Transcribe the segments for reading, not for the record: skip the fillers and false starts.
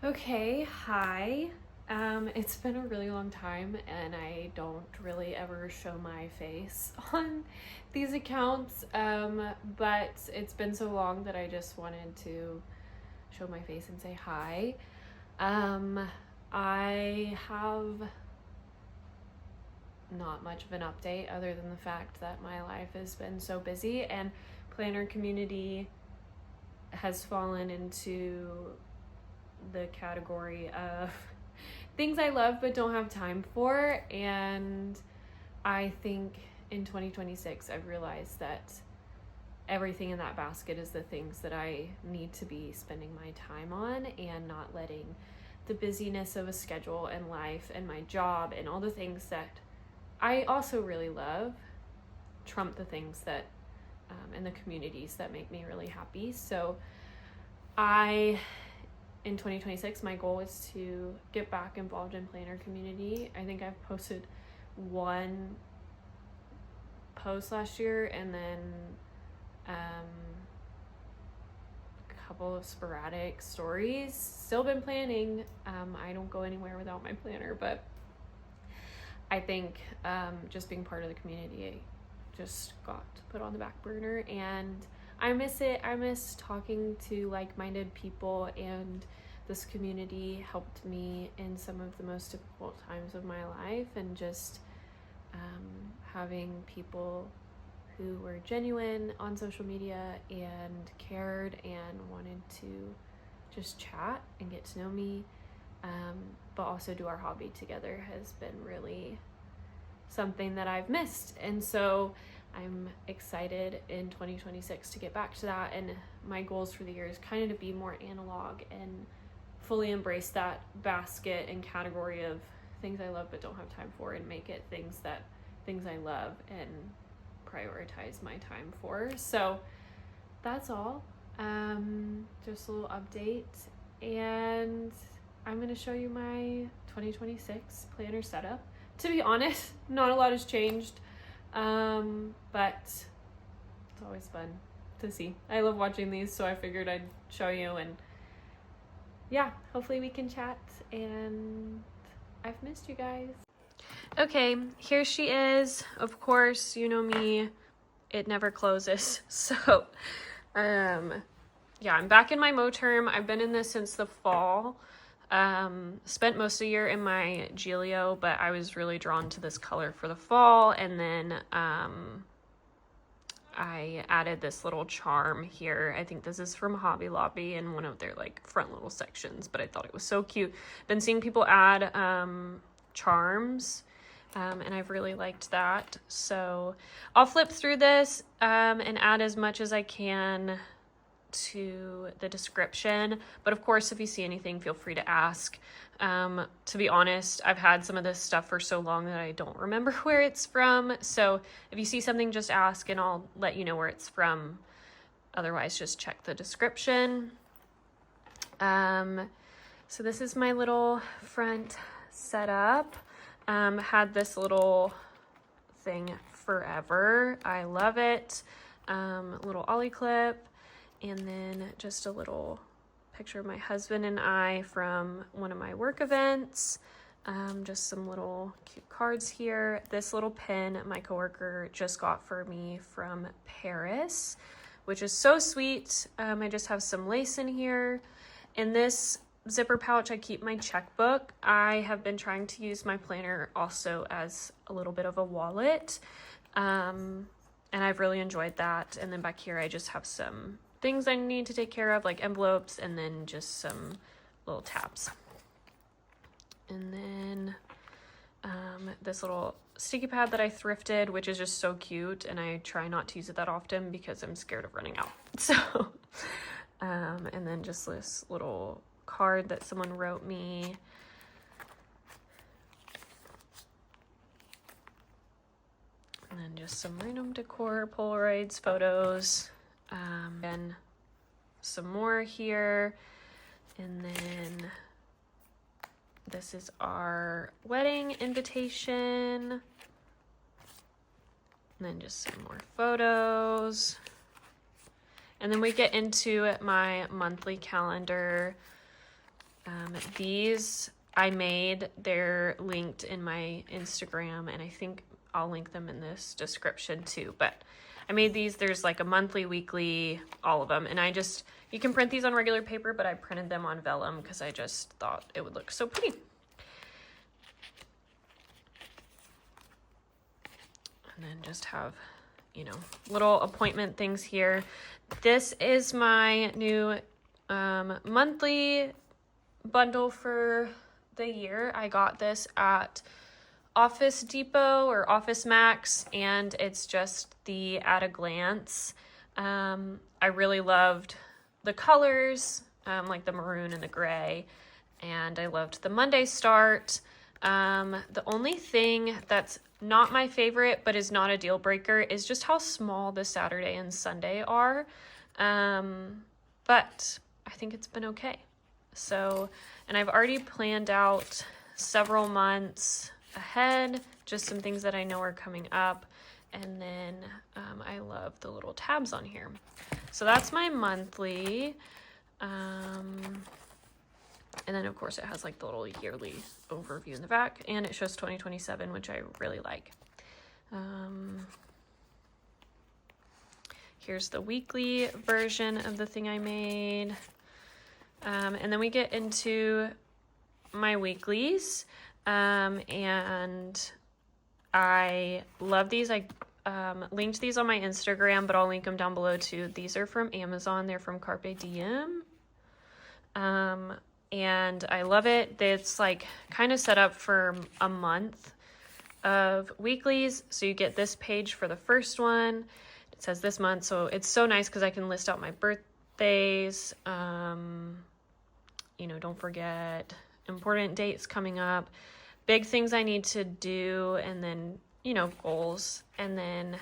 Okay, hi. It's been a really long time and I don't really ever show my face on these accounts, but it's been so long that I just wanted to show my face and say hi. I have not much of an update other than the fact that my life has been so busy and planner community has fallen into the category of things I love but don't have time for. And I think in 2026 I've realized that everything in that basket is the things that I need to be spending my time on, and not letting the busyness of a schedule and life and my job and all the things that I also really love trump the things that and the communities that make me really happy. So in 2026, my goal is to get back involved in planner community. I think I've posted one post last year, and then a couple of sporadic stories. Still been planning. I don't go anywhere without my planner, but I think just being part of the community just got put on the back burner, and I miss it. I miss talking to like-minded people, and this community helped me in some of the most difficult times of my life, and just having people who were genuine on social media and cared and wanted to just chat and get to know me, but also do our hobby together has been really something that I've missed. And so I'm excited in 2026 to get back to that, and my goals for the year is kind of to be more analog and fully embrace that basket and category of things I love but don't have time for, and make it things I love and prioritize my time for. So that's all. Just a little update, and I'm going to show you my 2026 planner setup. To be honest, not a lot has changed, but it's always fun to see. I love watching these, so I figured I'd show you, and yeah, hopefully we can chat, and I've missed you guys. Okay, here she is. Of course, you know me, it never closes. So, yeah, I'm back in my Mo term. I've been in this since the fall. Spent most of the year in my Gillio, but I was really drawn to this color for the fall, and then I added this little charm here. I think this is from Hobby Lobby in one of their like front little sections, but I thought it was so cute. Been seeing people add charms, and I've really liked that. So I'll flip through this and add as much as I can to the description, but of course if you see anything, feel free to ask. To be honest, I've had some of this stuff for so long that I don't remember where it's from, so if you see something, just ask and I'll let you know where it's from. Otherwise, just check the description. So this is my little front setup. Had this little thing forever. I love it. Little ollie clip, and then just a little picture of my husband and I from one of my work events. Just some little cute cards here. This little pin my coworker just got for me from Paris, which is so sweet. I just have some lace in here. In this zipper pouch, I keep my checkbook. I have been trying to use my planner also as a little bit of a wallet. And I've really enjoyed that. And then back here, I just have some things I need to take care of, like envelopes, and then just some little tabs. And then this little sticky pad that I thrifted, which is just so cute, and I try not to use it that often because I'm scared of running out. So, and then just this little card that someone wrote me. And then just some random decor, Polaroids, photos, and some more here. And then this is our wedding invitation. And then just some more photos. And then we get into my monthly calendar. These I made, they're linked in my Instagram, and I think I'll link them in this description too. But I made these. There's like a monthly, weekly, all of them. And you can print these on regular paper, but I printed them on vellum because I just thought it would look so pretty. And then just have, little appointment things here. This is my new monthly bundle for the year. I got this at Office Depot or Office Max, and it's just the At a Glance. I really loved the colors, like the maroon and the gray, and I loved the Monday Start. The only thing that's not my favorite, but is not a deal breaker, is just how small the Saturday and Sunday are. But I think it's been okay. So, and I've already planned out several months ahead, just some things that I know are coming up. And then I love the little tabs on here. So that's my monthly. And then of course it has like the little yearly overview in the back, and it shows 2027, which I really like. Here's the weekly version of the thing I made. And then we get into my weeklies. And I love these. I linked these on my Instagram, but I'll link them down below too. These are from Amazon. They're from Carpe Diem. And I love it. It's like kind of set up for a month of weeklies. So you get this page for the first one. It says this month. So it's so nice because I can list out my birthdays. Don't forget important dates coming up, big things I need to do, and then, goals. And then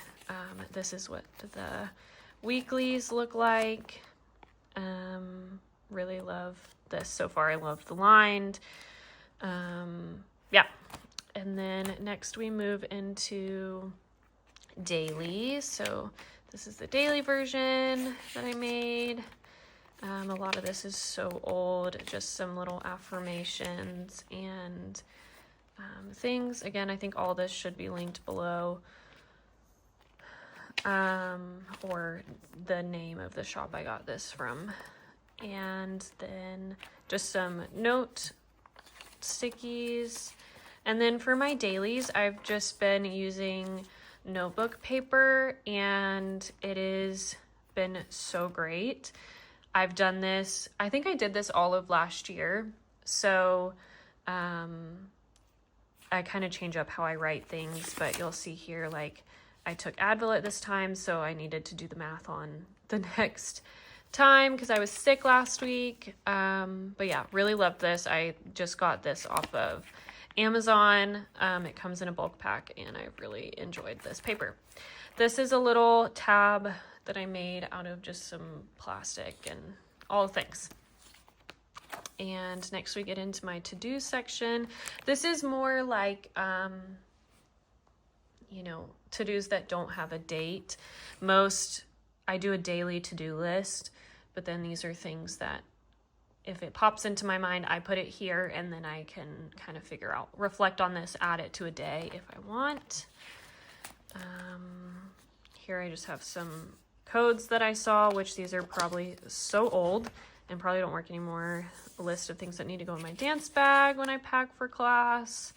this is what the weeklies look like. Really love this so far. I love the lined. Yeah. And then next we move into daily. So this is the daily version that I made. A lot of this is so old, just some little affirmations and things. Again, I think all this should be linked below, or the name of the shop I got this from. And then just some note stickies. And then for my dailies, I've just been using notebook paper, and it has been so great. I've done this, I think I did this all of last year. So I kind of change up how I write things, but you'll see here, like I took Advil at this time, so I needed to do the math on the next time because I was sick last week. But yeah, really loved this. I just got this off of Amazon. It comes in a bulk pack, and I've really enjoyed this paper. This is a little tab that I made out of just some plastic and all things. And next we get into my to-do section. This is more like, to-dos that don't have a date. I do a daily to-do list, but then these are things that if it pops into my mind, I put it here, and then I can kind of reflect on this, add it to a day if I want. Here I just have some codes that I saw, which these are probably so old and probably don't work anymore. A list of things that need to go in my dance bag when I pack for class.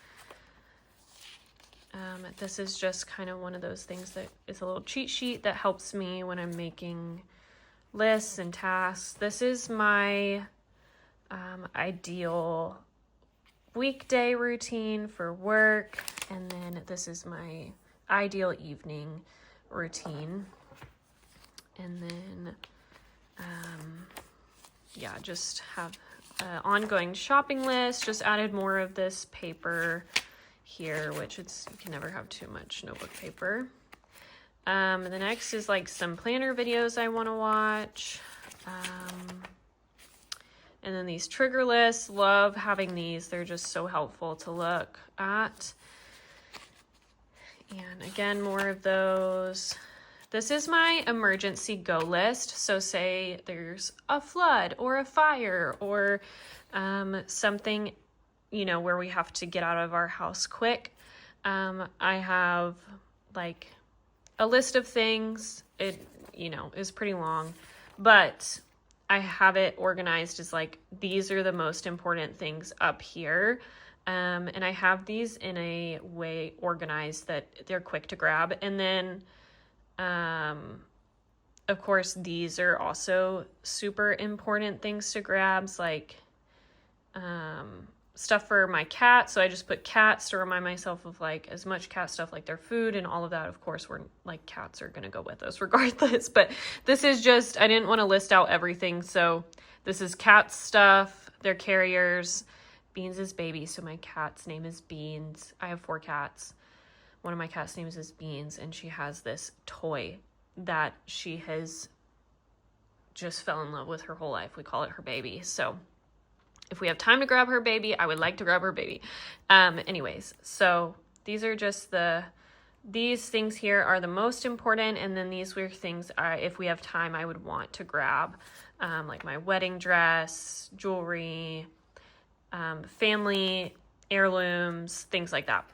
This is just kind of one of those things that is a little cheat sheet that helps me when I'm making lists and tasks. This is my ideal weekday routine for work, and then this is my ideal evening routine. And then just have an ongoing shopping list. Just added more of this paper here, which you can never have too much notebook paper. The next is like some planner videos I want to watch. And then these trigger lists, love having these. They're just so helpful to look at. And again, more of those. This is my emergency go list. So say there's a flood or a fire or something, you know, where we have to get out of our house quick. I have like a list of things. It, you know, is pretty long, but I have it organized as like, these are the most important things up here. And I have these in a way organized that they're quick to grab. And then, of course, these are also super important things to grab, like, stuff for my cat. So I just put cats to remind myself of like as much cat stuff, like their food and all of that. Of course, we're like, cats are going to go with us regardless, but this is just, I didn't want to list out everything. So this is cat stuff, their carriers. Beans is baby, so my cat's name is Beans. I have 4 cats. One of my cats' names is Beans, and she has this toy that she has just fell in love with her whole life. We call it her baby. So if we have time to grab her baby, I would like to grab her baby. Anyways, so these are just these things here are the most important, and then these were things if we have time, I would want to grab, like my wedding dress, jewelry, family heirlooms, things like that.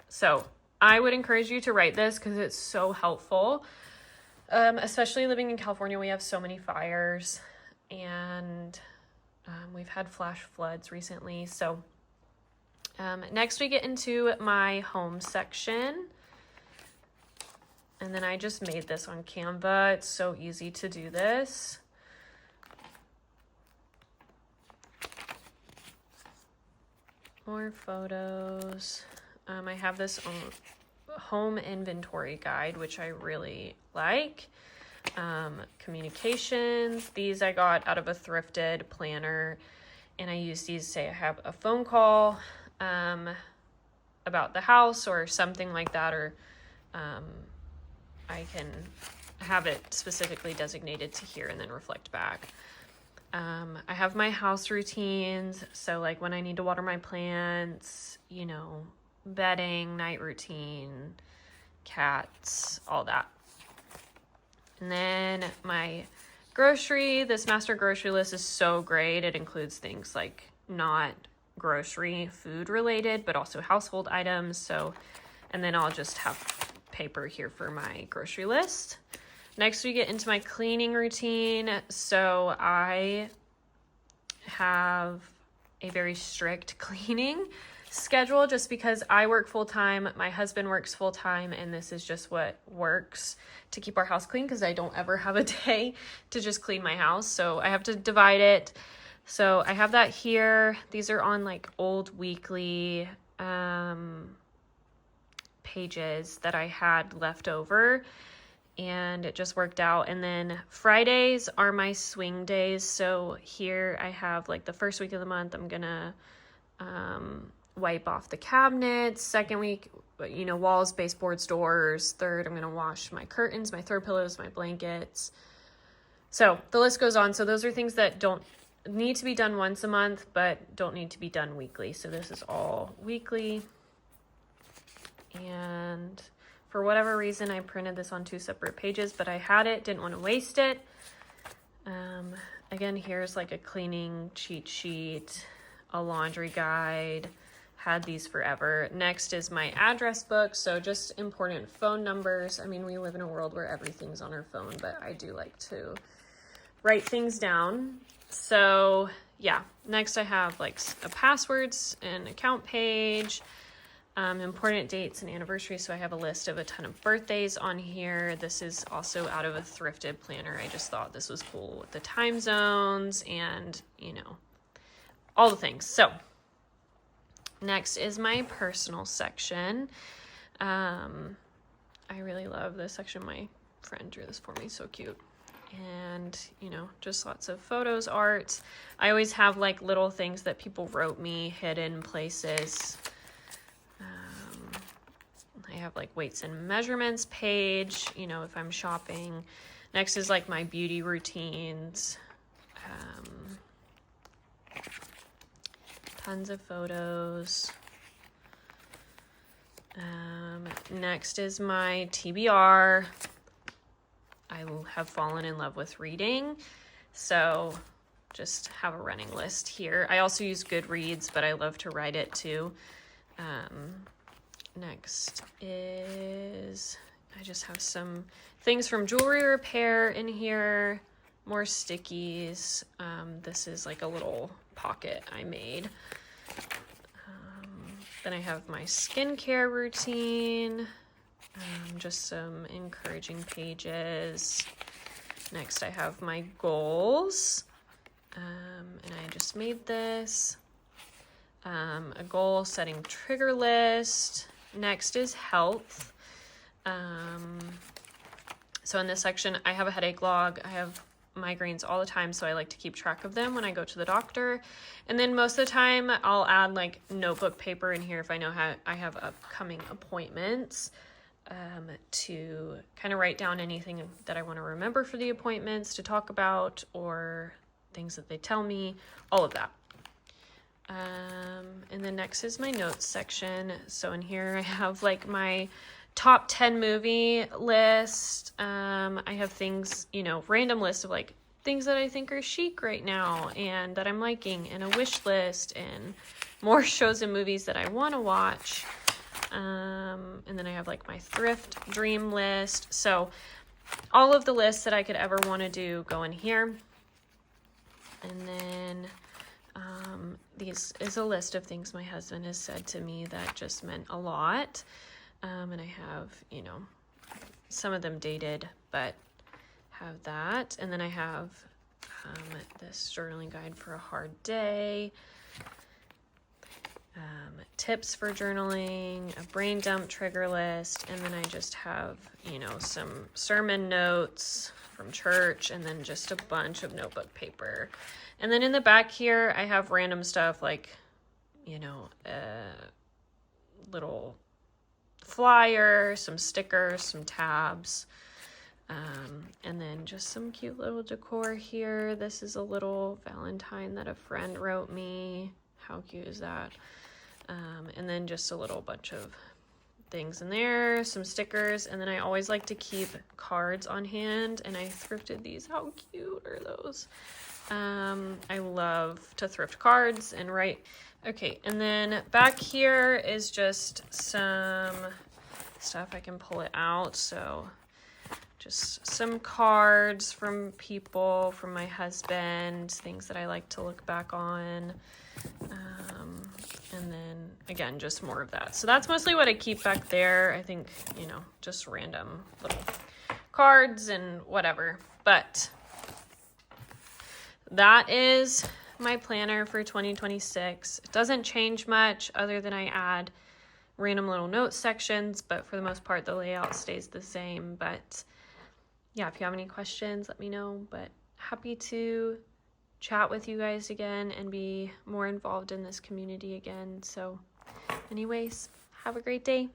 So I would encourage you to write this because it's so helpful. Especially living in California, we have so many fires, and we've had flash floods recently. So next we get into my home section. And then I just made this on Canva. It's so easy to do this. More photos. I have this home inventory guide, which I really like. Communications. These I got out of a thrifted planner, and I use these to say I have a phone call about the house or something like that, or I can have it specifically designated to here and then reflect back. I have my house routines. So like when I need to water my plants, you know, bedding, night routine, cats, all that. And then my this master grocery list is so great. It includes things like not grocery food related, but also household items. So, and then I'll just have paper here for my grocery list. Next, we get into my cleaning routine. So I have a very strict cleaning schedule just because I work full-time, my husband works full-time, and this is just what works to keep our house clean because I don't ever have a day to just clean my house. So I have to divide it. So I have that here. These are on like old weekly pages that I had left over, and it just worked out. And then Fridays are my swing days. So here I have like the first week of the month, I'm gonna wipe off the cabinets. Second week, you know, walls, baseboards, doors. Third, I'm gonna wash my curtains, my throw pillows, my blankets. So the list goes on. So those are things that don't need to be done once a month, but don't need to be done weekly. So this is all weekly. And for whatever reason, I printed this on 2 separate pages, but I had it, didn't want to waste it. Again, here's like a cleaning cheat sheet, a laundry guide, had these forever. Next is my address book. So just important phone numbers. I mean, we live in a world where everything's on our phone, but I do like to write things down. So yeah, next I have like a passwords and account page. Important dates and anniversaries. So I have a list of a ton of birthdays on here. This is also out of a thrifted planner. I just thought this was cool with the time zones and, you know, all the things. So next is my personal section. I really love this section. My friend drew this for me. So cute. And, you know, just lots of photos, art. I always have like little things that people wrote me, hidden places. I have like weights and measurements page, you know, if I'm shopping. Next is like my beauty routines. Tons of photos. Next is my TBR. I have fallen in love with reading. So just have a running list here. I also use Goodreads, but I love to write it too. Next is, I just have some things from jewelry repair in here, more stickies. This is like a little pocket I made. Then I have my skincare routine, just some encouraging pages. Next I have my goals, and I just made this. A goal setting trigger list. Next is health. So in this section, I have a headache log. I have migraines all the time, so I like to keep track of them when I go to the doctor. And then most of the time, I'll add like notebook paper in here if I know how I have upcoming appointments, to kind of write down anything that I want to remember for the appointments to talk about, or things that they tell me, all of that. And then next is my notes section. So in here I have like my top 10 movie list. I have things, random list of like things that I think are chic right now and that I'm liking, and a wish list, and more shows and movies that I want to watch. And then I have like my thrift dream list. So all of the lists that I could ever want to do go in here. And then these is a list of things my husband has said to me that just meant a lot. And I have, some of them dated, but have that. And then I have this journaling guide for a hard day, tips for journaling, a brain dump trigger list, and then I just have, some sermon notes from church, and then just a bunch of notebook paper. And then in the back here, I have random stuff like, little flyer, some stickers, some tabs, and then just some cute little decor here. This is a little Valentine that a friend wrote me. How cute is that? And then just a little bunch of things in there, some stickers, and then I always like to keep cards on hand, and I thrifted these. How cute are those? I love to thrift cards and write. Okay, and then back here is just some stuff. I can pull it out. So just some cards from people, from my husband, things that I like to look back on. And then again, just more of that. So that's mostly what I keep back there. I think, just random little cards and whatever. But that is my planner for 2026. It doesn't change much other than I add random little note sections, but for the most part, the layout stays the same. But yeah, if you have any questions, let me know. But happy to chat with you guys again and be more involved in this community again. So anyways, have a great day.